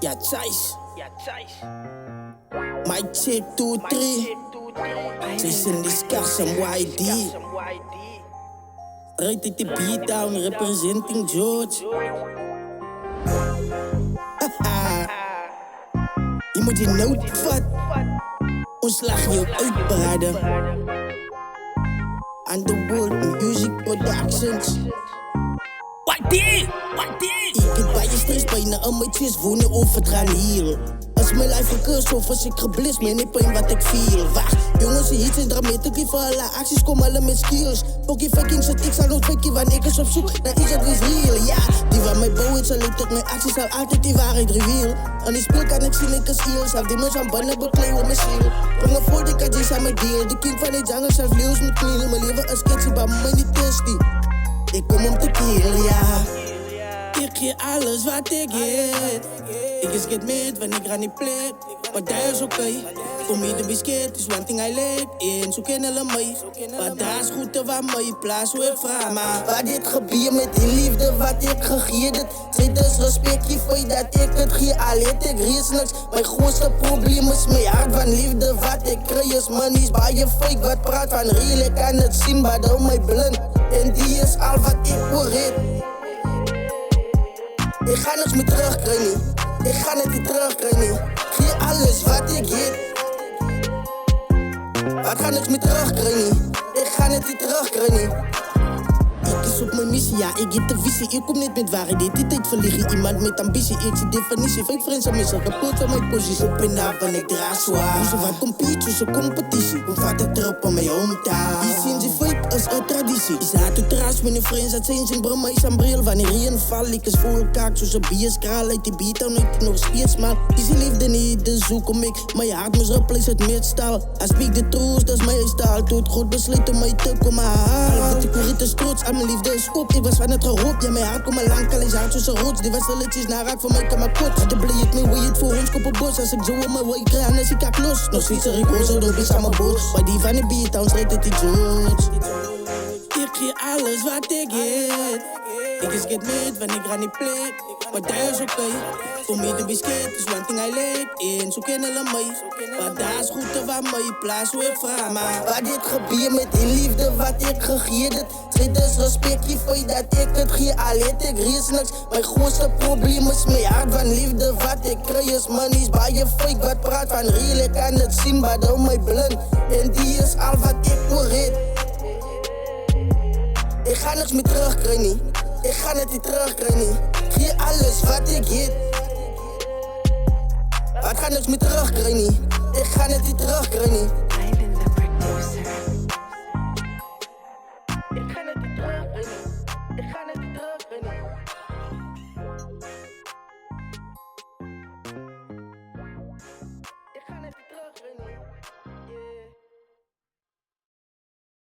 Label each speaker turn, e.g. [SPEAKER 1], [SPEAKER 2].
[SPEAKER 1] Ja, Thijs. My chick 2-3. Jason Discuss and YD. Right at the beat down representing George. Je moet je nood vat. Ons slag je ook uitbreiden. Underworld Music Productions. YD! Ik heb bij je stress bijna aan mijn chest wonen over het gaan hier. Als mijn life een curse of als ik geblist ben, niet pijn wat ik viel. Wacht, jongens, ze iets in dramatic voor alle acties komen alle met skills. Pokkie fucking zet, ik zal nooit fakie wanneer ik is op zoek naar iets dat is real. Ja, die van mij bouwen zal ik dat mijn acties zal altijd die waarheid reveal. Aan die speel kan ik zien ik als heel, zelf die mensen aan bannen bekleed op mijn ziel. Bring een voor de katjes aan mijn deal, de king van die jungle zelf leeuws met knielen. Mijn leven als sketchy, maar mij niet thirsty. Ik kom om te killen, ja. Ik geef alles wat ik heb. Ik is get met wanneer ik aan die plek. Maar daar is oké. Voor mij de biscuit is one thing I let in. Zo kennen alle mij. Maar daar is goed te waar mij plaats hoe ik vraag. Maar wat dit gebeurt met die liefde wat ik gegeven. Zij dus respectje voor je dat ik het geef. Alleen ik reis niks. Mijn grootste probleem is mijn hart van liefde. Wat ik krijg is money, bij je fake. Wat praat van real, ik kan het zien, maar dan mij blind. En die is al wat ik voor heb. Ik ga niks meer terugkrijgen. Ik ga het niet terugkrijgen. Geef alles wat ik heb. Maar ik ga niks meer terugkrijgen. Ik ga het niet terugkrijgen. Ik is op mijn missie, ja, ik heb de visie. Ik kom niet met waarheid, die tijd verliggen. Iemand met ambitie, ik zie definitie. Fake friends aan missen, kapot van mijn positie. Op en af en ik draag zwaar. Hoe ze wat compete, tussen competitie. Hoe vaak ik terug op mijn hometown. Die zien ze fake als een traditie. Is hard te traas met een friends, dat zijn zijn bromma is aan bril. Wanneer je een val, ik is vol kaak. Zoals een bierskraal uit die beat, dan ik nog steeds maar. Die ze liefde niet, dus zoek om ik. Maar je hart moest replace het met staal. Als ik de troost, dat is mijn staal. Tot goed besluit om mij te komen halen. Want ik word het trots aan mijn liefde is kop. Ik was van het geroep, ja mijn hart kom al lang. Al is hart tussen roots, die was stilletjes naar raak voor mij kan maar kort. De blij ik me hoe je het voor ons kop op bos. Als ik zo om mijn way krijg, dan is ik kak los. Nog steeds er ik hoor zo door aan mijn boot. Maar die van de beat, strijd het die George. Ik geef alles wat ik heb. Ik is get met wanneer ik aan die plek. Maar daar is oké. Voor mij de biscuit is one thing I let in. Zo kennen alle mij. Maar daar is goed te waar mij plaats hoe ik vraag. Maar wat dit gebeurt met die liefde wat ik gegeven. Zij dus respectje voor je dat ik het geef. Alleen ik reis niks. Mijn grootste probleem is mijn hart van liefde. Wat ik krijg is money, bij je fake. Wat praat van real, ik kan het zien, maar dan mij blind. En die is al wat ik voor heb. Ik ga niks meer terugkrijgen. Ik ga het niet terugkrijgen. Geef alles wat ik heb. Maar ik ga niks meer terugkrijgen. Ik ga het niet terugkrijgen.